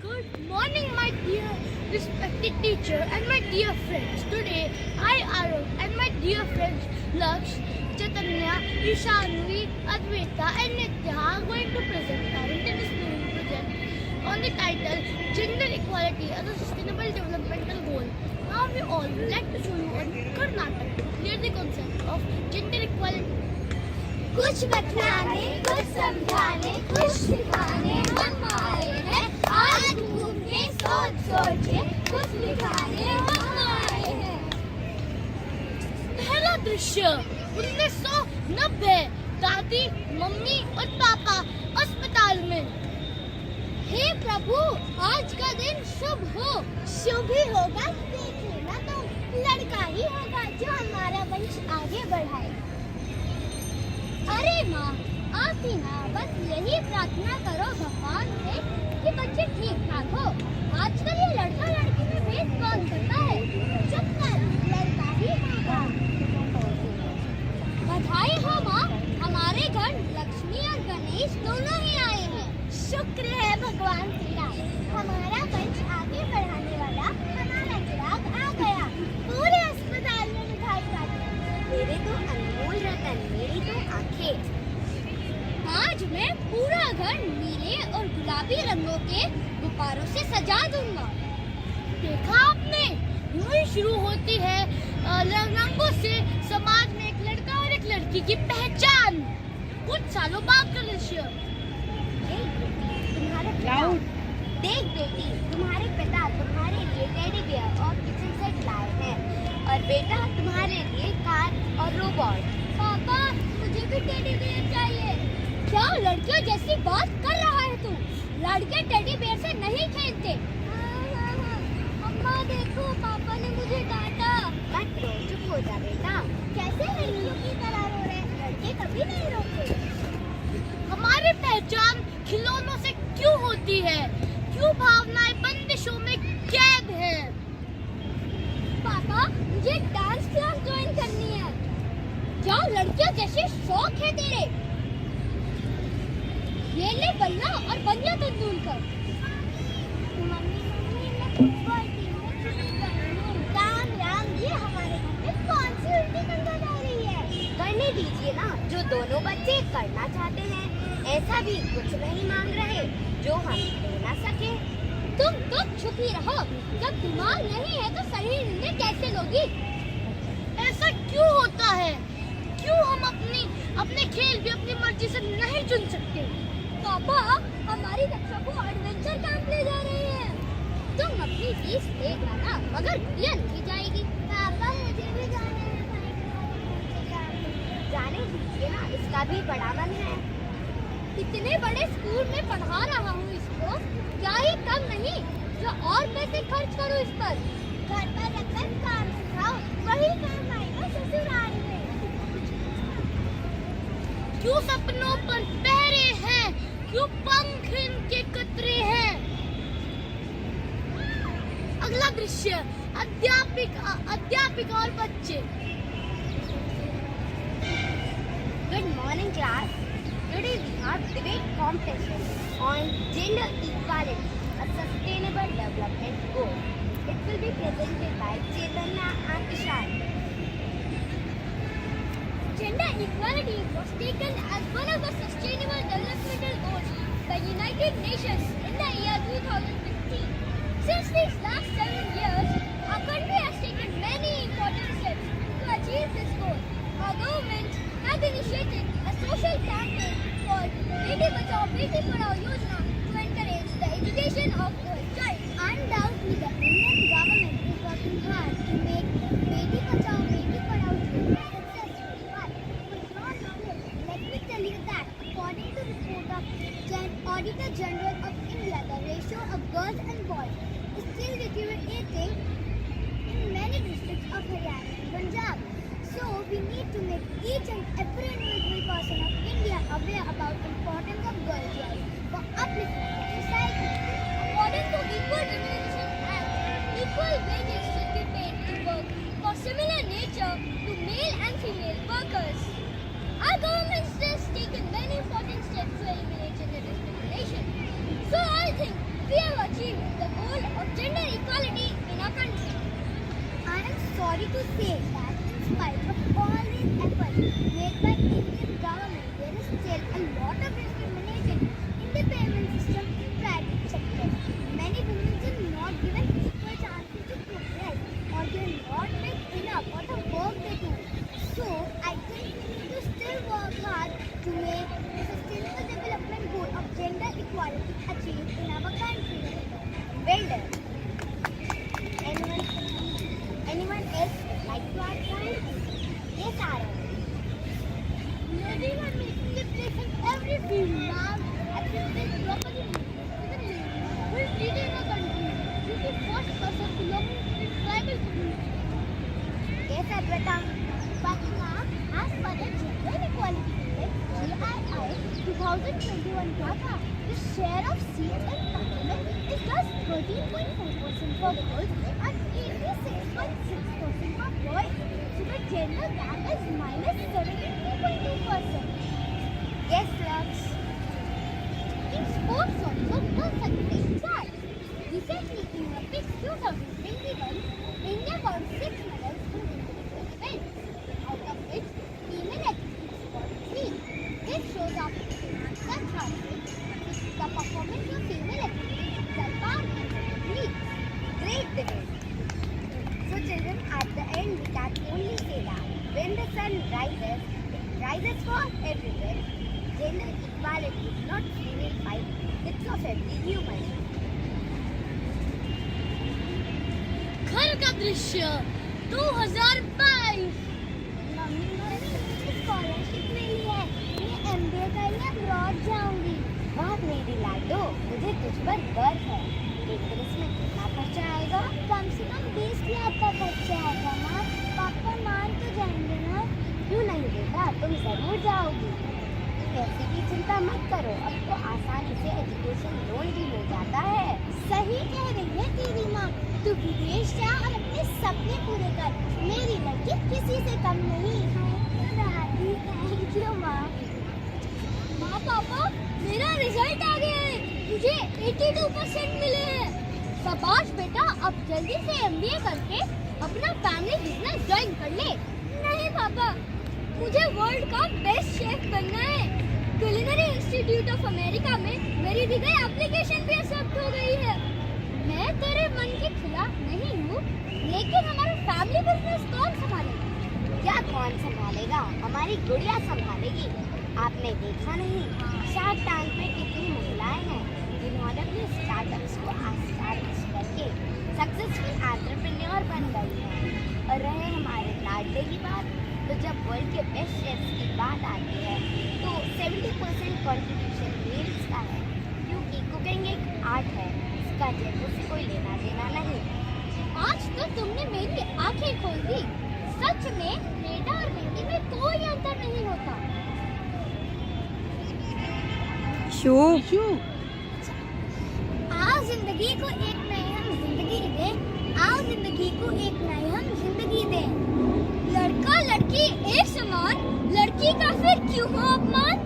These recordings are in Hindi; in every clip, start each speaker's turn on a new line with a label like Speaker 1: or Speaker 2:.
Speaker 1: Good morning, my dear respected teacher and my dear friends. Today, I, Arun, and my dear friends Laksh, Chaitanya, Ishanvi, Advaita, and Nitya are going to present our interdisciplinary project on the title Gender Equality as a Sustainable Developmental Goal. Now, we all would like to show you on Karnataka to clear the concept of gender equality.
Speaker 2: कुछ बतलाने, कुछ समझाने, कुछ सिखाने हम आए हैं। आज घूमने सोच सोचे कुछ दिखाने हम आए हैं।
Speaker 1: पहला दृश्य 1990 दादी, मम्मी और पापा अस्पताल में।
Speaker 2: हे प्रभु, आज का दिन शुभ हो। शुभ ही होगा, देख लेना तो लड़का ही होगा जो हमारा वंश आगे बढ़ाए। अरे माँ, आप ही ना बस यही प्रार्थना करो भगवान से कि बच्चे ठीक ठाक हो। आजकल ये लड़का लड़की में भेद कौन करता है? चुप कर, लड़का ही होगा। बधाई हो माँ, हमारे घर लक्ष्मी और गणेश दोनों ही आए हैं। शुक्र है भगवान तेरा, हमारा वंश आगे बढ़ाने वाला हमारा चिराग आ गया। पूरे अस्पताल में मिठाई बांटी। मेरे तो अनमोल रतन, मेरी तो आंखें। आज मैं पूरा घर नीले और गुलाबी रंगों के गुब्बारों से सजा दूंगा।
Speaker 1: देखा आपने, यूं ही शुरू होती है रंगों से समाज में एक लड़का और एक लड़की की पहचान। कुछ सालों बाद का दृश्य।
Speaker 2: देख बेटी, तुम्हारे पिता तुम्हारे लिए टेडी बियर और किचन सेट लाए हैं और बेटा तुम्हारे लिए कार और रोबोट। पापा, मुझे भी टेडी बियर चाहिए। क्या लड़कियों जैसी बात कर रहा है तू? लड़के टेडी बियर से नहीं खेलते। अम्मा देखो, पापा ने मुझे डांटा। मत रो, चुप हो जा बेटा। कैसे लड़कियों की तरह रो रहे? लड़के कभी नहीं रोते।
Speaker 1: हमारी पहचान खिलौनों से क्यों होती है? क्यों भावनाएं बंदिशों में कैद है?
Speaker 2: पापा, मुझे डांस क्लास ज्वाइन करनी है। क्या लड़कियों जैसे शौक है तेरे? ये ले बल्ला और बनिया तंदूर कर। मम्मी मैं फुटबॉल टीम में चुनी गई हूँ। राम, ये हमारे घर में कौन सी उल्टी गंगा आ रही है? करने दीजिए ना, जो दोनों बच्चे करना चाहते हैं। ऐसा भी कुछ नहीं मांग रहे जो हम दे ना सके। तुम तो चुप ही रहो। जब दिमाग नहीं है तो शरीर में कैसे लोगी?
Speaker 1: ऐसा क्यों होता है? क्यों हम अपने खेल भी अपनी मर्जी से नहीं चुन सकते?
Speaker 2: पापा, हमारी कक्षा को एडवेंचर कैंप ले जा रहे हैं। तुम अपनी फीस दे जाना, मगर गुड़िया नहीं जाएगी। पापा, मुझे भी जाना है। जाने दीजिए ना, इसका भी बड़ा मन है। इतने बड़े स्कूल में पढ़ा रहा हूँ इसको, क्या ही कम नहीं जो और पैसे खर्च करो इस पर। घर पर रखकर काम सिखाओ, वही काम आएगा ससुराल में।
Speaker 1: क्यों सपनों पर पहरे हैं? क्यों पंख इनके कतरे हैं? अगला दृश्य अध्यापिका और बच्चे।
Speaker 2: Good morning class. Today we have debate competition on gender equality, a sustainable development goal. It will be presented by Chaitanya and Ishan. Gender equality was taken as one of the sustainable developmental goals by United Nations in the year 2015. Since these last 7 years, our country has taken many important steps to achieve this goal. Our government has initiated a social campaign called Beti Bachao Beti Padhao Yojana to encourage the education of the child. Undoubtedly, the Indian government is working hard to make Beti Bachao Beti Padhao Yojana successful. But for your knowledge, let me tell you that according to the report of Auditor General of India, the ratio of girls and boys is still deteriorating in many districts of Haryana and Punjab. So we need to make each and every individual person of India aware about the importance of girls' rights for upliftment of society. According to Equal Remuneration Act, equal wages should be paid to work for similar nature to male and female workers. Our government has taken many important steps to eliminate gender discrimination. So I think we have achieved sorry to say that in spite of all these efforts made by Indian government, there is still a lot of discrimination in the payment system in private sector. Many women are not given equal chances to progress, or they are not paid enough for the work they do. So I think we need to still work hard to make the Sustainable Development Goal of gender equality achieved in our country. Well done. Anyone else would like to add points? Yes, Aaron.
Speaker 1: Ladies are making the place in every field now. Accepted properly to the lady who is leading a country. She is the first person belonging to the tribal community.
Speaker 2: Yes, Adwaita. But now, as per the Gender Equality Index (GII) 2021 data, the share of seats in parliament is just 13.4% for girls and 86.6% for boys. So the gender gap is minus 73.2%. Yes, Lux. In sports also, girls are getting charged. Recently, in Olympics 2021, India won 6 medals in individual events, out of which female athletes won 3. This shows up that translates the performance of female athletes that participate in leagues. Great debate. So children, at the end we can only say that when the sun rises, it rises for everyone. Gender equality is not female fight, it's of every human.
Speaker 1: घर का दृश्य 2022।
Speaker 2: मम्मी स्कॉलरशिप मिली है, मैं MBA करने अब्रॉड जाऊंगी। वाह मेरी लाडो, मुझे तुझ पर गर्व है। लेकिन इसमें कितना खर्चा आएगा? कम से कम 20 लाख का खर्चा आएगा माँ। पापा मान तो जाएंगे ना? क्यों नहीं बेटा, तुम जरूर जाओगी। पैसे की चिंता मत करो, अब तो आसानी से एजुकेशन लोन भी मिल जाता है। सही कह रही है तेरी माँ, तू विदेश जा और अपने सपने पूरे कर। मेरी लड़की किसी से कम नहीं है। दादी थैंक यू माँ। माँ पापा, मेरा रिजल्ट आ गया है, मुझे 82% मिले हैं। शाबाश बेटा, अब जल्दी से MBA करके अपना फैमिली बिजनेस ज्वाइन कर ले। नहीं पापा, मुझे वर्ल्ड का बेस्ट शेफ बनना है। कुलिनरी इंस्टीट्यूट ऑफ अमेरिका में मेरी दी गई एप्लीकेशन भी एक्सेप्ट हो गई है। मैं तेरे मन के खिलाफ नहीं हूँ, लेकिन हमारा फैमिली बिजनेस कौन संभालेगा? क्या कौन संभालेगा? हमारी गुड़िया संभालेगी। आपने देखा नहीं, शार्क टैंक में कितनी महिलाएं हैं जिन्होंने अपने स्टार्टअप्स को एस्टैब्लिश करके सक्सेसफुल एंटरप्रेन्योर बन गई हैं। और रहे हमारे लाडले की बात, तो जब वर्ल्ड के बेस्ट शेफ्स की बात आती है तो 70% कंट्रीब्यूशन मेल्स का है, क्योंकि कुकिंग एक आर्ट है, इसका जेंडर से कोई लेना देना नहीं। आज तो तुमने मेरी आंखें खोल दी। सच में बेटा और बेटी में कोई अंतर नहीं होता। आओ जिंदगी को एक नई हम जिंदगी दें, आओ जिंदगी को एक नई हम जिंदगी दें। लड़का लड़की एक समान, लड़की का फिर क्यों हो अपमान?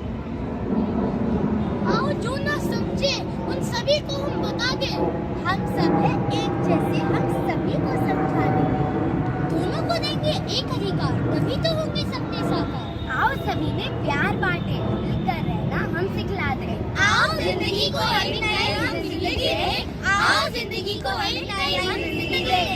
Speaker 1: आओ जो ना समझे उन सभी को हम बता दें,
Speaker 2: हम सब है एक जैसे, हम सभी को समझा दें।
Speaker 1: दोनों को देंगे एक अधिकार, तभी तो होंगे सपने साकार।
Speaker 2: आओ सभी में प्यार बांटे, मिलकर रहना हम सिखला दें।
Speaker 1: आओ जिंदगी को एक नई हम जिंदगी दें, आओ जिंदगी को एक नई हम जिंदगी दें।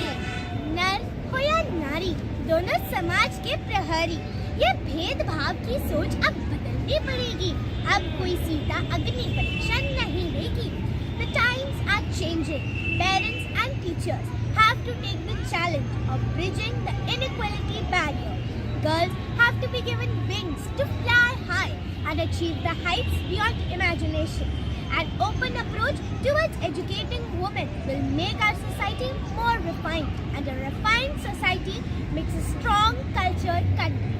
Speaker 2: नर हो या नारी, दोनों समाज के प्रहरी। ये भेदभाव की सोच अब बदलनी पड़ेगी। अब कोई सीधा अग्नि परीक्षा नहीं लेगी। The times are changing. Parents and teachers have to take the challenge of bridging the inequality barrier. Girls have to be given wings to fly high and achieve the heights beyond imagination. An open approach towards educating women will make our society more refined, and a refined society makes a strong, cultured country.